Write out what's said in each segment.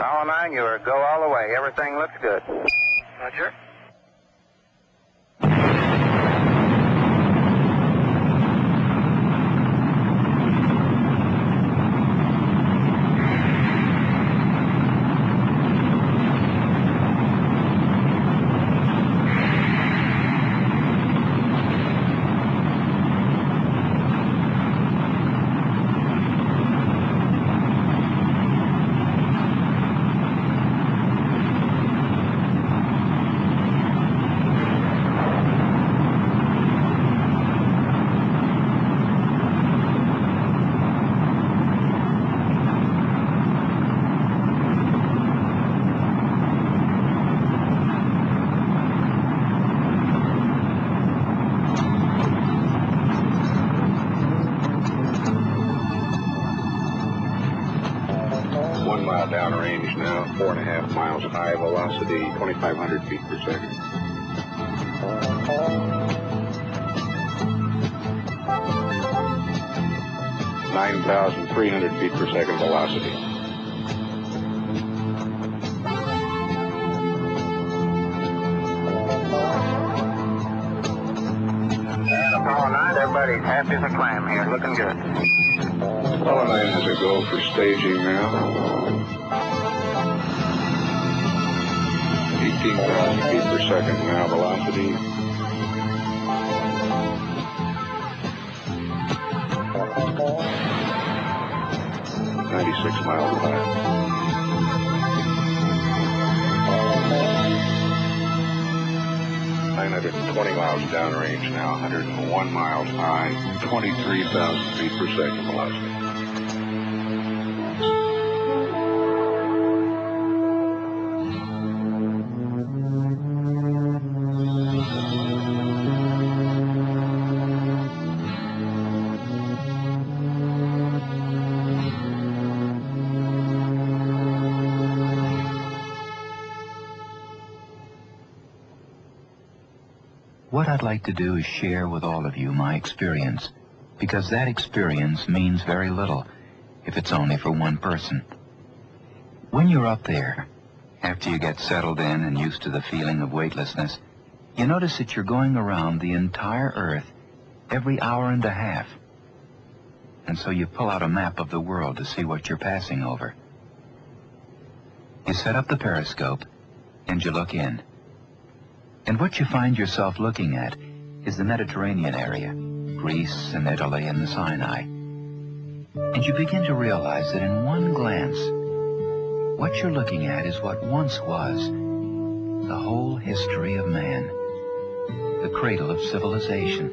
Apollo 9, you are go all the way. Everything looks good. Roger. Downrange now, 4.5 miles high, velocity 2,500 feet per second. (9,300 feet per second velocity. And Apollo 9, everybody's happy as a clam here, looking good. Apollo 9 has a go for staging now. 18,000 feet per second now, velocity. (96 miles high. 920 miles downrange now, 101 miles high, 23,000 feet per second velocity. What I'd like to do is share with all of you my experience, because that experience means very little if it's only for one person. When you're up there, after you get settled in and used to the feeling of weightlessness, you notice that you're going around the entire Earth every hour and a half. And so you pull out a map of the world to see what you're passing over. You set up the periscope and you look in. And what you find yourself looking at is the Mediterranean area, Greece and Italy and the Sinai. And you begin to realize that in one glance, what you're looking at is what once was the whole history of man, the cradle of civilization.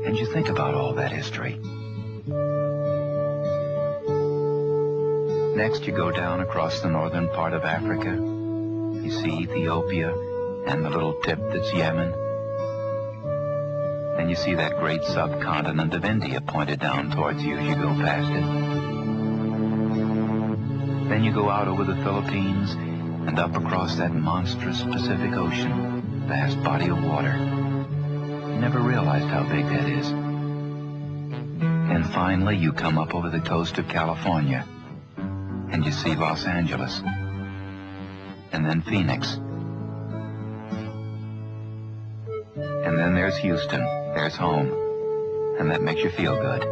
And you think about all that history. Next, you go down across the northern part of Africa. You see Ethiopia and the little tip that's Yemen. Then you see that great subcontinent of India pointed down towards you as you go past it. Then you go out over the Philippines and up across that monstrous Pacific Ocean, vast body of water. You never realized how big that is. And finally, you come up over the coast of California, and you see Los Angeles, and then Phoenix. And then there's Houston, there's home, and that makes you feel good,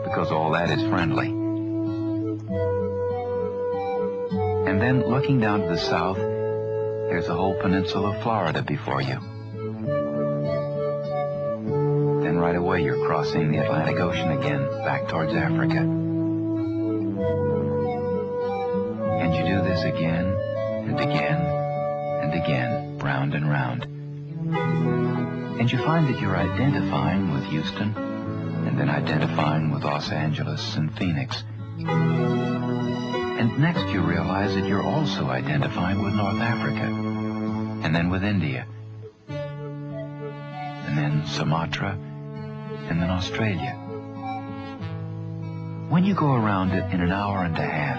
because all that is friendly. And then looking down to the south, there's the whole peninsula of Florida before you. Then right away you're crossing the Atlantic Ocean again, back towards Africa. And you do this again, and again, and again, round and round. And you find that you're identifying with Houston, and then identifying with Los Angeles and Phoenix. And next you realize that you're also identifying with North Africa, and then with India, and then Sumatra, and then Australia. When you go around it in an hour and a half,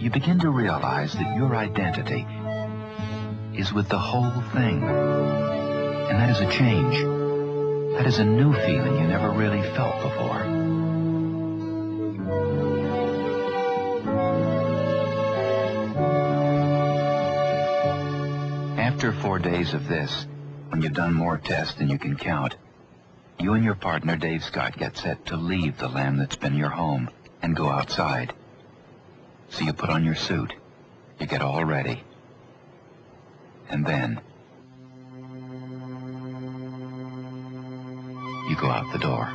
you begin to realize that your identity is with the whole thing. And that is a change. That is a new feeling you never really felt before. After 4 days of this, when you've done more tests than you can count, you and your partner, Dave Scott, get set to leave the land that's been your home and go outside. So you put on your suit, you get all ready, and then you go out the door.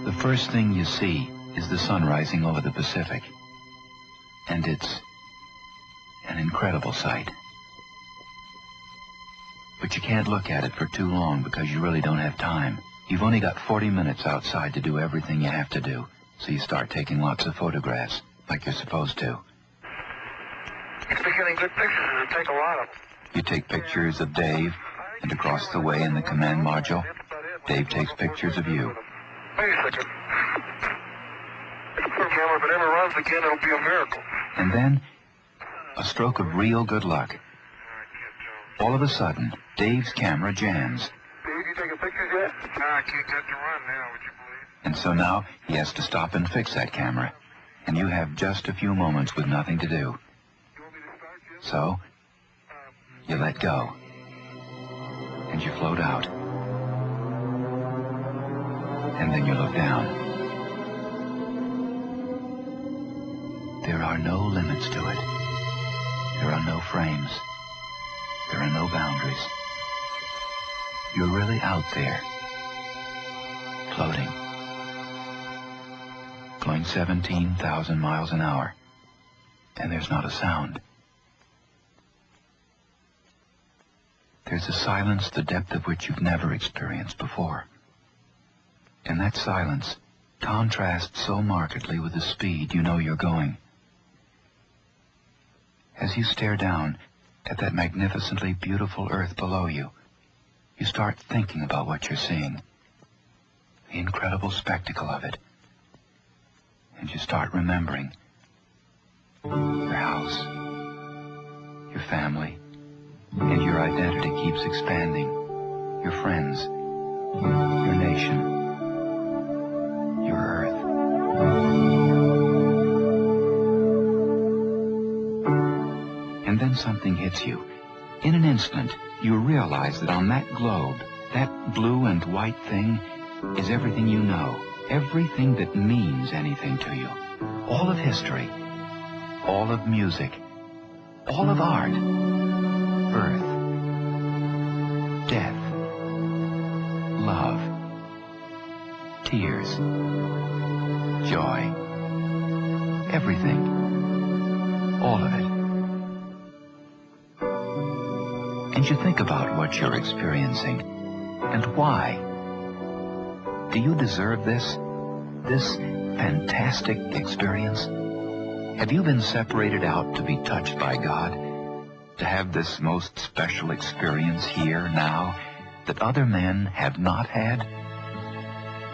The first thing you see is the sun rising over the Pacific, and it's an incredible sight. But you can't look at it for too long because you really don't have time. You've only got 40 minutes outside to do everything you have to do, so you start taking lots of photographs, like you're supposed to. He's been getting good pictures, and take a lot of them. You take pictures of Dave, and across the way in the command module, Dave takes pictures of you. Wait a second. It's a camera, if it ever runs again, it'll be a miracle. And then, a stroke of real good luck. All of a sudden, Dave's camera jams. Dave, you taking pictures yet? No, I can't get to run now, would you believe? And so now, he has to stop and fix that camera. And you have just a few moments with nothing to do. You want me to start yet? So, you let go. And you float out. And then you look down. There are no limits to it. There are no frames. There are no boundaries. You're really out there, floating, going 17,000 miles an hour, and there's not a sound. There's a silence the depth of which you've never experienced before. And that silence contrasts so markedly with the speed you know you're going. As you stare down at that magnificently beautiful earth below you, you start thinking about what you're seeing, the incredible spectacle of it. And you start remembering your house, your family, and your identity keeps expanding, your friends, your nation, your earth. And then something hits you. In an instant, you realize that on that globe, that blue and white thing is everything you know, everything that means anything to you. All of history, all of music, all of art, birth, death, love, tears, joy, everything, all of it. And you think about what you're experiencing and why. Do you deserve this fantastic experience? Have you been separated out to be touched by God? To have this most special experience here, now, that other men have not had?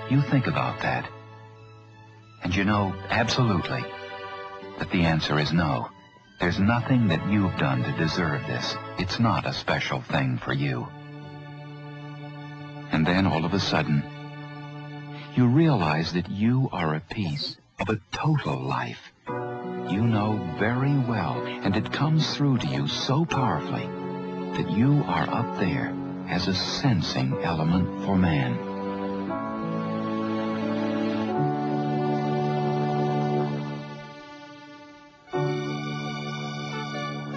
You think about that. And you know absolutely that the answer is no. There's nothing that you've done to deserve this. It's not a special thing for you. And then all of a sudden, you realize that you are a piece of a total life. You know very well, and it comes through to you so powerfully, that you are up there as a sensing element for man.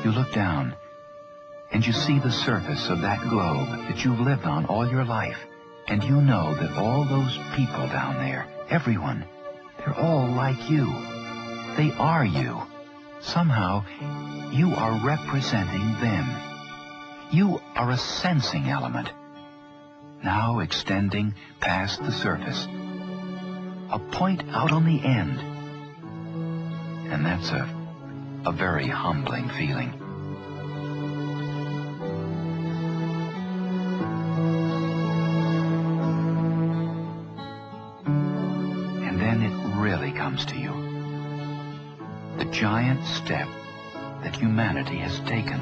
You look down, and you see the surface of that globe that you've lived on all your life, and you know that all those people down there, everyone, they're all like you. They are you. Somehow, you are representing them. You are a sensing element, now extending past the surface, a point out on the end. And that's a very humbling feeling. And then it really comes to you. The giant step that humanity has taken.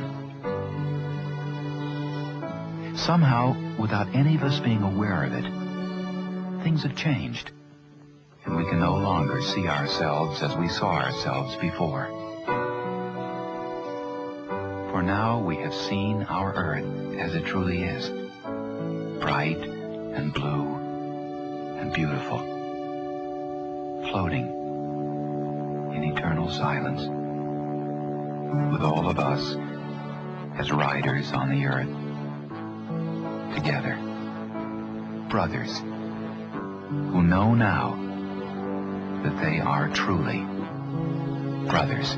Somehow, without any of us being aware of it, things have changed. and we can no longer see ourselves as we saw ourselves before. For now we have seen our Earth as it truly is, bright and blue and beautiful, floating in eternal silence, with all of us as riders on the Earth, together, brothers, who know now that they are truly brothers.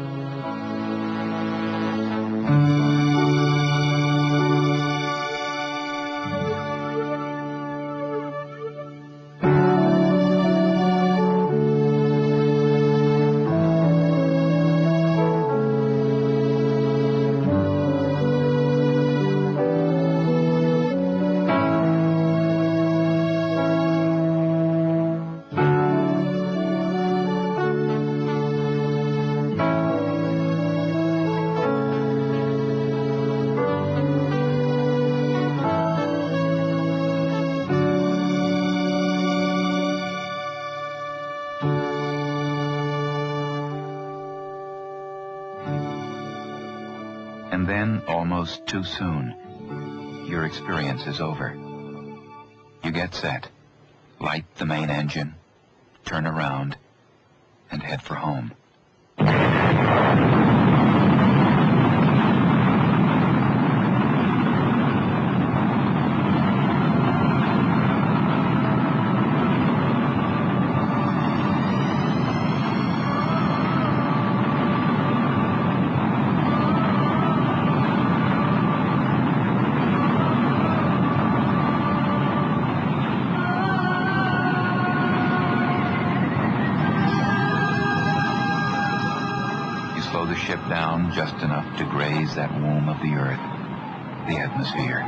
And then, almost too soon, your experience is over. You get set, light the main engine, turn around, and head for home. Slow the ship down just enough to graze that womb of the Earth, the atmosphere.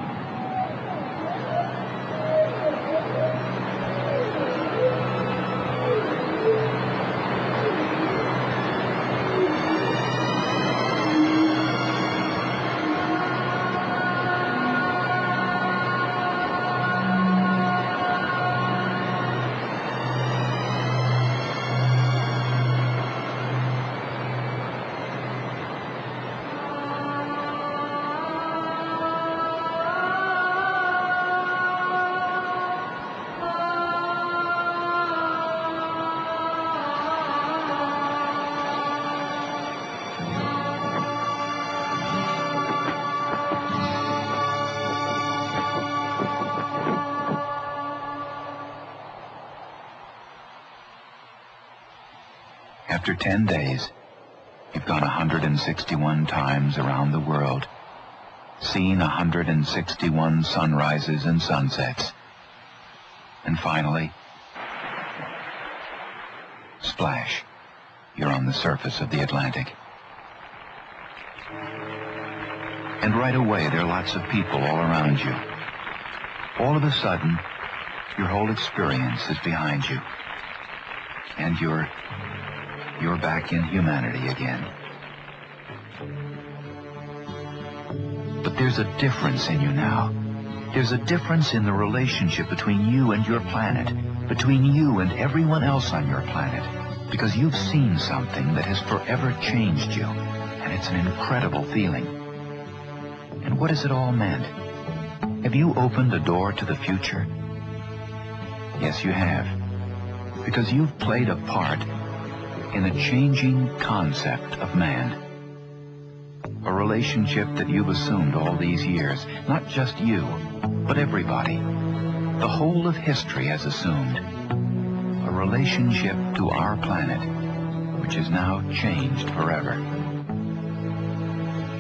After 10 days, you've gone 161 times around the world, seen 161 sunrises and sunsets, and finally, splash, you're on the surface of the Atlantic. And right away, there are lots of people all around you. All of a sudden, your whole experience is behind you, and you're back in humanity again. But there's a difference in you now. There's a difference in the relationship between you and your planet, between you and everyone else on your planet, because you've seen something that has forever changed you, and it's an incredible feeling. And what has it all meant? Have you opened a door to the future? Yes, you have, because you've played a part in a changing concept of man. A relationship that you've assumed all these years, not just you, but everybody. The whole of history has assumed. A relationship to our planet, which is now changed forever.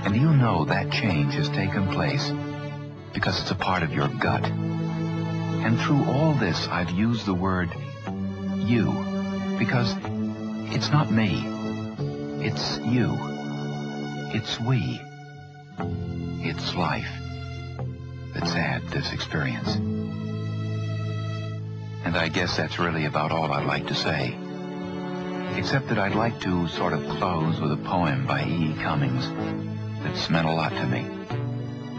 And you know that change has taken place because it's a part of your gut. And through all this, I've used the word you, because it's not me. It's you. It's we. It's life that's had this experience. And I guess that's really about all I'd like to say. Except that I'd like to sort of close with a poem by E. Cummings that's meant a lot to me.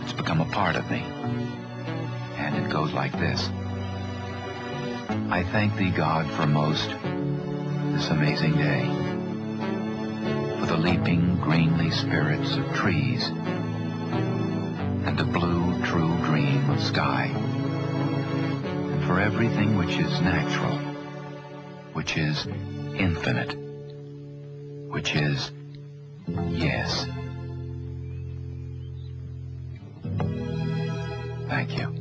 It's become a part of me. And it goes like this. I thank thee, God, for most this amazing day, for the leaping, greenly spirits of trees, and the blue, true dream of sky, and for everything which is natural, which is infinite, which is yes. Thank you.